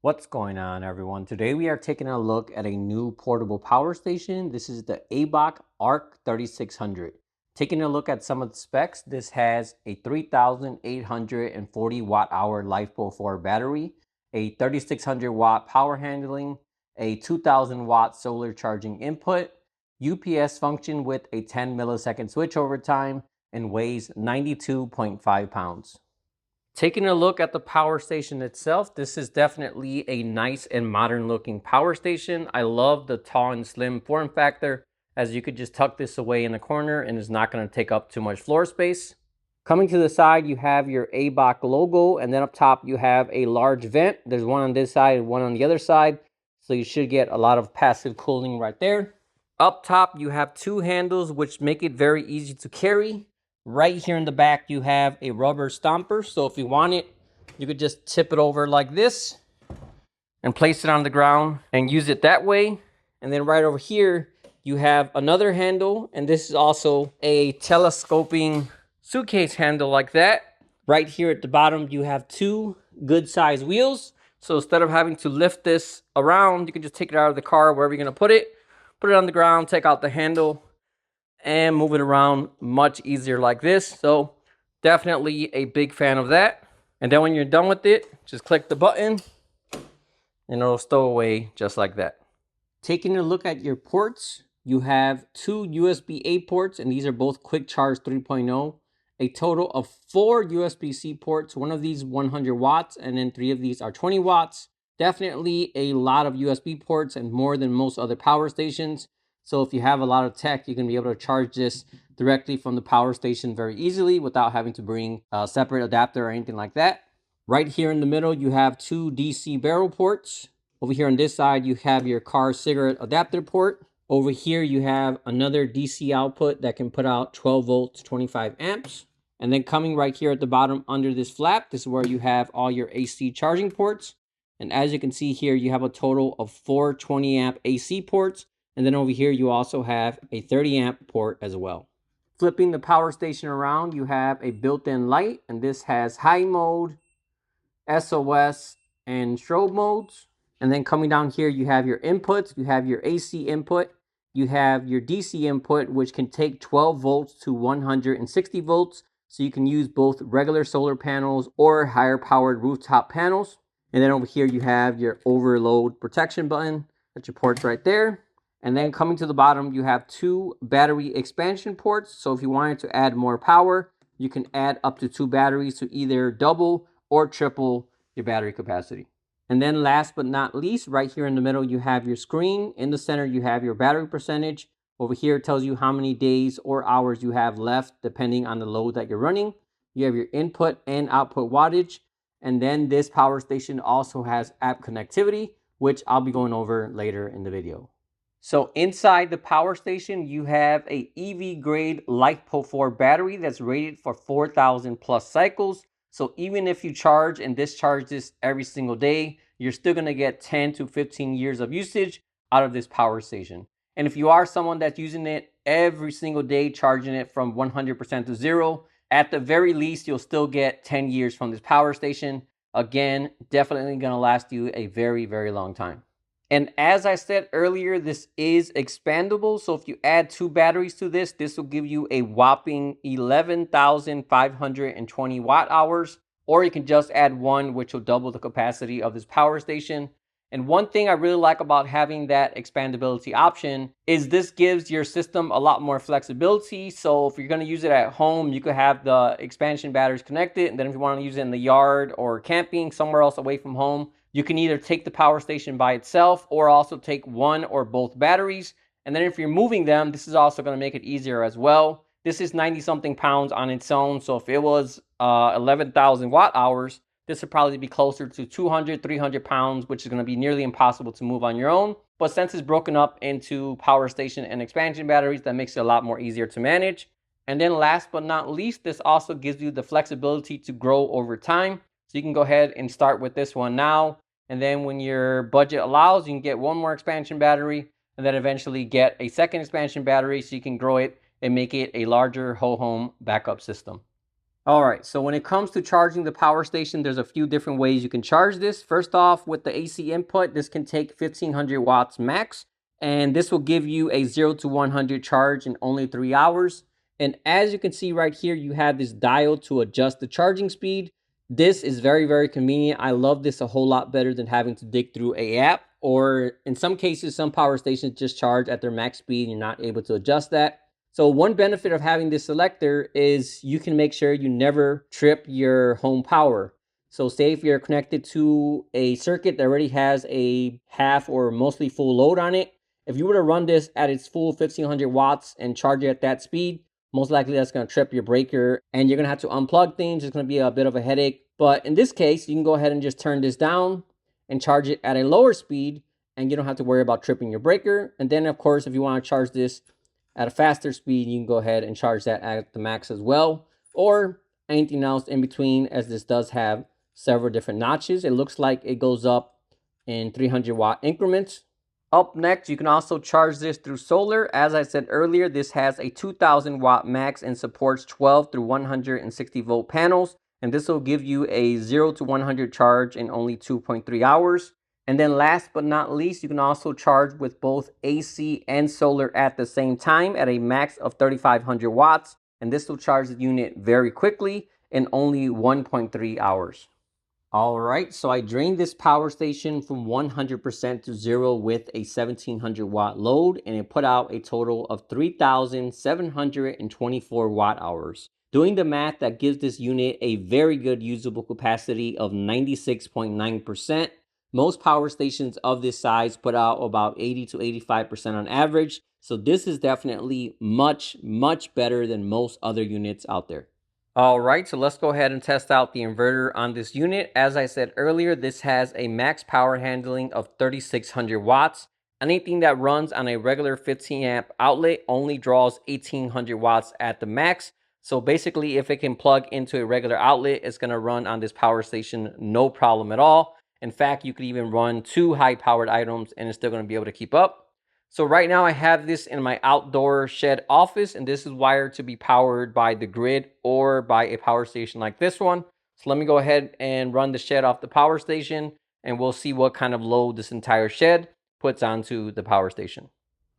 What's going on, everyone? Today we are taking a look at a new portable power station. This is the Abok Ark 3600. Taking a look at some of the specs, this has a 3,840 watt hour LiFePro4 battery, a 3,600 watt power handling, a 2,000 watt solar charging input, UPS function with a 10 millisecond switchover time, and weighs 92.5 pounds. Taking a look at the power station itself, this is definitely a nice and modern looking power station. I love the tall and slim form factor, as you could just tuck this away in the corner and it's not going to take up too much floor space. Coming to the side, you have your Abok logo, and then up top you have a large vent. There's one on this side and one on the other side, so you should get a lot of passive cooling right there. Up top you have two handles which make it very easy to carry. Right here in the back, you have a rubber stomper. So if you want it, you could just tip it over like this and place it on the ground and use it that way. And then right over here, you have another handle. And this is also a telescoping suitcase handle like that. Right here at the bottom, you have two good size wheels. So instead of having to lift this around, you can just take it out of the car, wherever you're going to put it on the ground, take out the handle, and move it around much easier like this. So definitely a big fan of that. And then when you're done with it, just click the button and it'll stow away just like that. Taking a look at your ports, you have two USB-A ports, and these are both Quick Charge 3.0. A total of 4 USB-C ports. One of these 100 watts, and then 3 of these are 20 watts. Definitely a lot of USB ports and more than most other power stations. So if you have a lot of tech, you can be able to charge this directly from the power station very easily without having to bring a separate adapter or anything like that. Right here in the middle, you have two DC barrel ports. Over here on this side, you have your car cigarette adapter port. Over here, you have another DC output that can put out 12 volts, 25 amps. And then coming right here at the bottom under this flap, this is where you have all your AC charging ports. And as you can see here, you have a total of 4 20 amp AC ports. And then over here, you also have a 30 amp port as well. Flipping the power station around, you have a built-in light, and this has high mode, SOS, and strobe modes. And then coming down here, you have your inputs. You have your AC input. You have your DC input, which can take 12 volts to 160 volts. So you can use both regular solar panels or higher powered rooftop panels. And then over here, you have your overload protection button. That's your ports right there. And then coming to the bottom, you have two battery expansion ports. So if you wanted to add more power, you can add up to 2 batteries to either double or triple your battery capacity. And then last but not least, right here in the middle, you have your screen. In the center, you have your battery percentage. Over here, it tells you how many days or hours you have left, depending on the load that you're running. You have your input and output wattage. And then this power station also has app connectivity, which I'll be going over later in the video. So inside the power station, you have a EV grade LiFePro4 battery that's rated for 4,000 plus cycles. So even if you charge and discharge this every single day, you're still going to get 10 to 15 years of usage out of this power station. And if you are someone that's using it every single day, charging it from 100% to 0, at the very least, you'll still get 10 years from this power station. Again, definitely going to last you a very, very long time. And as I said earlier, this is expandable. So if you add 2 batteries to this, this will give you a whopping 11,520 watt hours. Or you can just add 1, which will double the capacity of this power station. And one thing I really like about having that expandability option is this gives your system a lot more flexibility. So if you're going to use it at home, you could have the expansion batteries connected. And then if you want to use it in the yard or camping somewhere else away from home, you can either take the power station by itself or also take one or both batteries. And then if you're moving them, this is also going to make it easier as well. This is 90 something pounds on its own. So if it was 11,000 watt hours, this would probably be closer to 200, 300 pounds, which is going to be nearly impossible to move on your own. But since it's broken up into power station and expansion batteries, that makes it a lot more easier to manage. And then last but not least, this also gives you the flexibility to grow over time. So you can go ahead and start with this one now. And then when your budget allows, you can get one more expansion battery and then eventually get a second expansion battery so you can grow it and make it a larger whole home backup system. All right, so when it comes to charging the power station, there's a few different ways you can charge this. First off, with the AC input, this can take 1500 watts max, and this will give you a 0 to 100 charge in only 3 hours. And as you can see right here, you have this dial to adjust the charging speed. This is very, very convenient. I love this a whole lot better than having to dig through a app, or in some cases, some power stations just charge at their max speed and you're not able to adjust that. So one benefit of having this selector is you can make sure you never trip your home power. So say if you're connected to a circuit that already has a half or mostly full load on it, if you were to run this at its full 1500 watts and charge it at that speed, most likely that's going to trip your breaker and you're going to have to unplug things. It's going to be a bit of a headache. But in this case, you can go ahead and just turn this down and charge it at a lower speed and you don't have to worry about tripping your breaker. And then of course, if you want to charge this at a faster speed, you can go ahead and charge that at the max as well, or anything else in between, as this does have several different notches. It looks like it goes up in 300 watt increments. Up next, you can also charge this through solar. As I said earlier, this has a 2000 watt max and supports 12 through 160 volt panels. And this will give you a 0 to 100 charge in only 2.3 hours. And then last but not least, you can also charge with both AC and solar at the same time at a max of 3500 watts. And this will charge the unit very quickly in only 1.3 hours. All right, so I drained this power station from 100% to 0 with a 1700 watt load, and it put out a total of 3,724 watt hours. Doing the math, that gives this unit a very good usable capacity of 96.9%. Most power stations of this size put out about 80 to 85% on average. So this is definitely much, much better than most other units out there. All right, so let's go ahead and test out the inverter on this unit. As I said earlier, this has a max power handling of 3,600 watts. Anything that runs on a regular 15 amp outlet only draws 1,800 watts at the max. So basically, if it can plug into a regular outlet, it's going to run on this power station no problem at all. In fact, you could even run 2 high-powered items and it's still going to be able to keep up. So right now I have this in my outdoor shed office, and this is wired to be powered by the grid or by a power station like this one. So let me go ahead and run the shed off the power station, and we'll see what kind of load this entire shed puts onto the power station.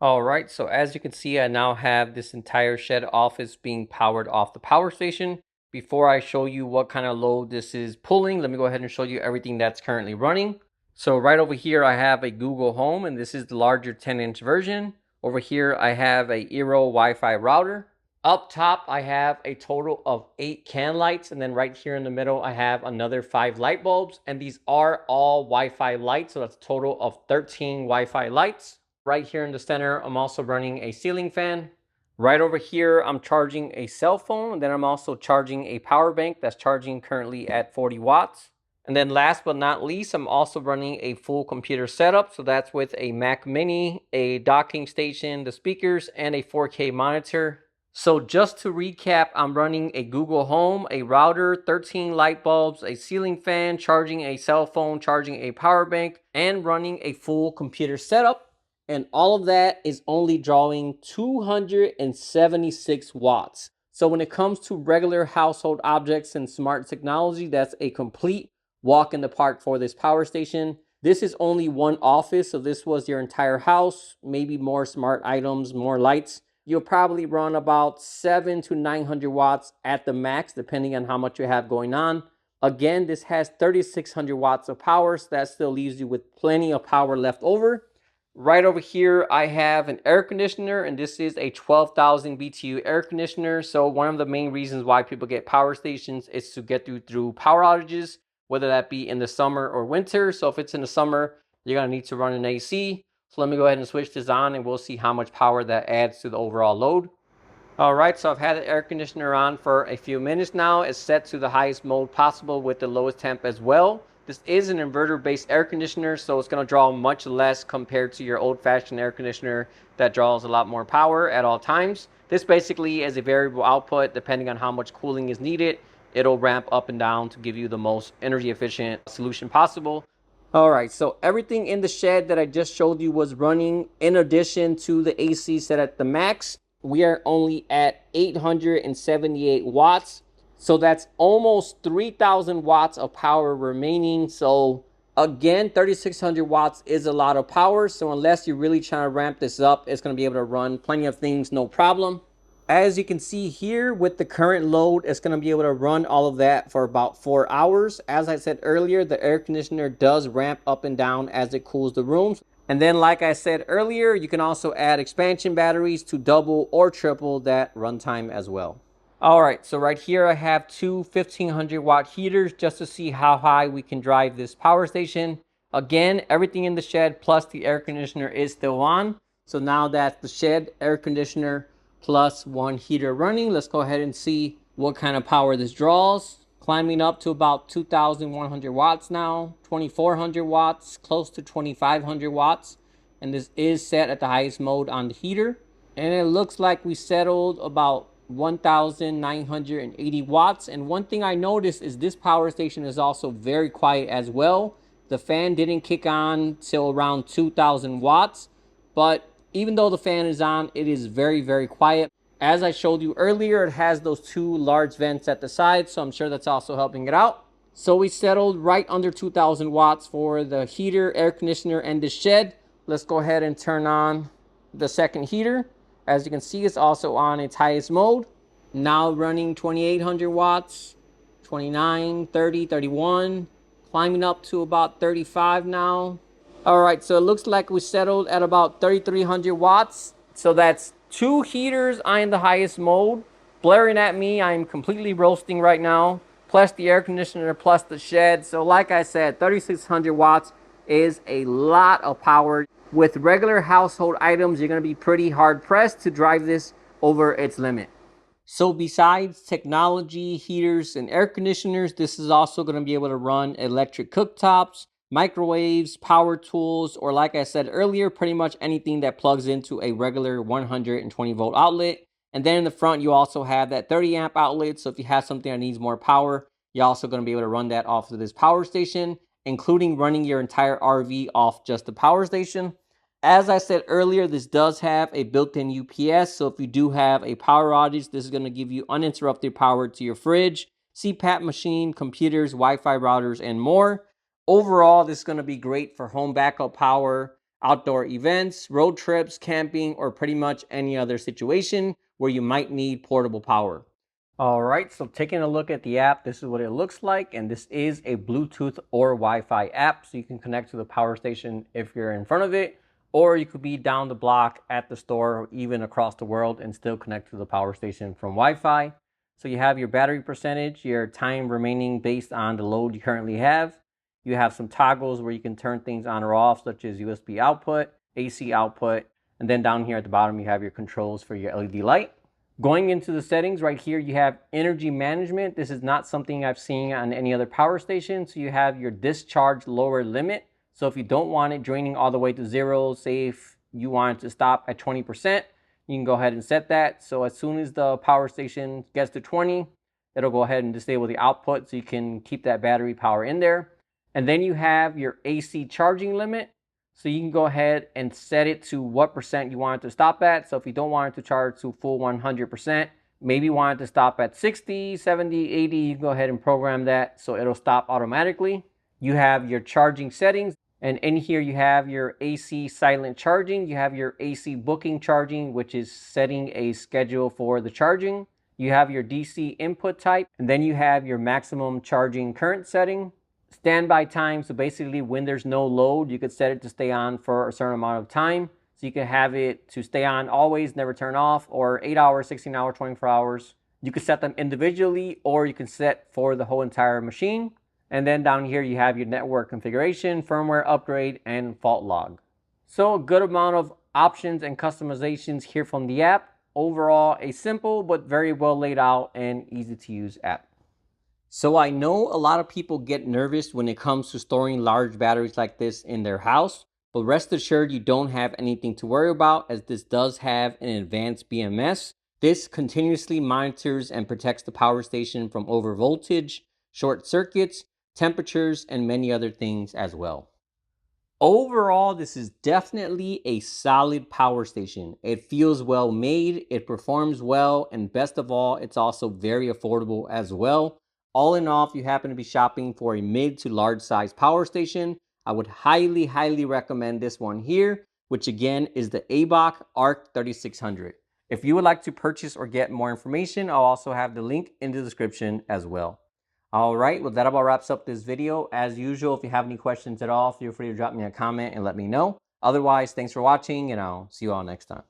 All right, so as you can see, I now have this entire shed office being powered off the power station. Before I show you what kind of load this is pulling, let me go ahead and show you everything that's currently running. So right over here, I have a Google Home, and this is the larger 10-inch version. Over here, I have a Eero Wi-Fi router. Up top, I have a total of 8 can lights, and then right here in the middle, I have another 5 light bulbs, and these are all Wi-Fi lights, so that's a total of 13 Wi-Fi lights. Right here in the center, I'm also running a ceiling fan. Right over here, I'm charging a cell phone, and then I'm also charging a power bank that's charging currently at 40 watts. And then last but not least, I'm also running a full computer setup. So that's with a Mac Mini, a docking station, the speakers, and a 4K monitor. So just to recap, I'm running a Google Home, a router, 13 light bulbs, a ceiling fan, charging a cell phone, charging a power bank, and running a full computer setup. And all of that is only drawing 276 watts. So when it comes to regular household objects and smart technology, that's a complete walk in the park for this power station. This is only one office, so this was your entire house, maybe more smart items, more lights. You'll probably run about 700 to 900 watts at the max, depending on how much you have going on. Again, this has 3,600 watts of power, so that still leaves you with plenty of power left over. Right over here, I have an air conditioner, and this is a 12,000 BTU air conditioner. So one of the main reasons why people get power stations is to get through power outages, whether that be in the summer or winter. So if it's in the summer, you're going to need to run an AC. So let me go ahead and switch this on, and we'll see how much power that adds to the overall load. All right, so I've had the air conditioner on for a few minutes now. It's set to the highest mode possible with the lowest temp as well. This is an inverter-based air conditioner, so it's going to draw much less compared to your old-fashioned air conditioner that draws a lot more power at all times. This basically is a variable output. Depending on how much cooling is needed, it'll ramp up and down to give you the most energy-efficient solution possible. All right, so everything in the shed that I just showed you was running in addition to the AC set at the max. We are only at 878 watts. So that's almost 3,000 watts of power remaining. So again, 3,600 watts is a lot of power. So unless you're really trying to ramp this up, it's going to be able to run plenty of things, no problem. As you can see here with the current load, it's going to be able to run all of that for about 4 hours. As I said earlier, the air conditioner does ramp up and down as it cools the rooms. And then like I said earlier, you can also add expansion batteries to double or triple that runtime as well. All right, so right here I have two 1500 watt heaters just to see how high we can drive this power station. Again, everything in the shed plus the air conditioner is still on. So now that's the shed, air conditioner, plus one heater running. Let's go ahead and see what kind of power this draws. Climbing up to about 2,100 watts now, 2,400 watts, close to 2,500 watts. And this is set at the highest mode on the heater. And it looks like we settled about 1,980 watts. And one thing I noticed is this power station is also very quiet as well. The fan didn't kick on till around 2,000 watts, but even though the fan is on, it is very, very quiet. As I showed you earlier, it has those two large vents at the side, so I'm sure that's also helping it out. So we settled right under 2,000 watts for the heater, air conditioner, and the shed. Let's go ahead and turn on the second heater. As you can see, it's also on its highest mode. Now running 2,800 watts, 29, 30, 31, climbing up to about 35 now. All right, so it looks like we settled at about 3,300 watts. So that's two heaters on the highest mode. Blaring at me, I'm completely roasting right now. Plus the air conditioner, plus the shed. So like I said, 3,600 watts is a lot of power. With regular household items, you're going to be pretty hard pressed to drive this over its limit. So besides technology, heaters, and air conditioners, this is also going to be able to run electric cooktops, microwaves, power tools, or like I said earlier, pretty much anything that plugs into a regular 120 volt outlet. And then in the front, you also have that 30 amp outlet. So if you have something that needs more power, you're also going to be able to run that off of this power station, including running your entire RV off just the power station. As I said earlier, this does have a built-in UPS, so if you do have a power outage, this is going to give you uninterrupted power to your fridge, CPAP machine, computers, Wi-Fi routers, and more. Overall, this is going to be great for home backup power, outdoor events, road trips, camping, or pretty much any other situation where you might need portable power. All right, so taking a look at the app, this is what it looks like, and this is a Bluetooth or Wi-Fi app, so you can connect to the power station if you're in front of it, or you could be down the block at the store or even across the world and still connect to the power station from Wi-Fi. So you have your battery percentage, your time remaining based on the load you currently have. You have some toggles where you can turn things on or off, such as USB output, AC output, and then down here at the bottom you have your controls for your LED light. Going into the settings right here, you have energy management. This is not something I've seen on any other power station. So you have your discharge lower limit. So if you don't want it draining all the way to zero, say if you want it to stop at 20%, you can go ahead and set that. So as soon as the power station gets to 20, it'll go ahead and disable the output so you can keep that battery power in there. And then you have your AC charging limit. So you can go ahead and set it to what percent you want it to stop at. So if you don't want it to charge to full 100%, maybe you want it to stop at 60, 70, 80, you can go ahead and program that so it'll stop automatically. You have your charging settings. And in here you have your AC silent charging. You have your AC booking charging, which is setting a schedule for the charging. You have your DC input type. And then you have your maximum charging current setting. Standby time, so basically when there's no load, you could set it to stay on for a certain amount of time. So you can have it to stay on always, never turn off, or 8 hours, 16 hours, 24 hours. You can set them individually, or you can set for the whole entire machine. And then down here you have your network configuration, firmware upgrade, and fault log. So a good amount of options and customizations here from the app. Overall, a simple but very well laid out and easy to use app. So I know a lot of people get nervous when it comes to storing large batteries like this in their house, but rest assured you don't have anything to worry about, as this does have an advanced BMS. This continuously monitors and protects the power station from overvoltage, short circuits, temperatures, and many other things as well. Overall, this is definitely a solid power station. It feels well made, it performs well, and best of all, it's also very affordable as well. All in all, if you happen to be shopping for a mid to large size power station, I would highly recommend this one here, which again is the Abok Ark 3600. If you would like to purchase or get more information, I'll also have the link in the description as well. All right, well, that about wraps up this video. As usual, if you have any questions at all, feel free to drop me a comment and let me know. Otherwise, thanks for watching, and I'll see you all next time.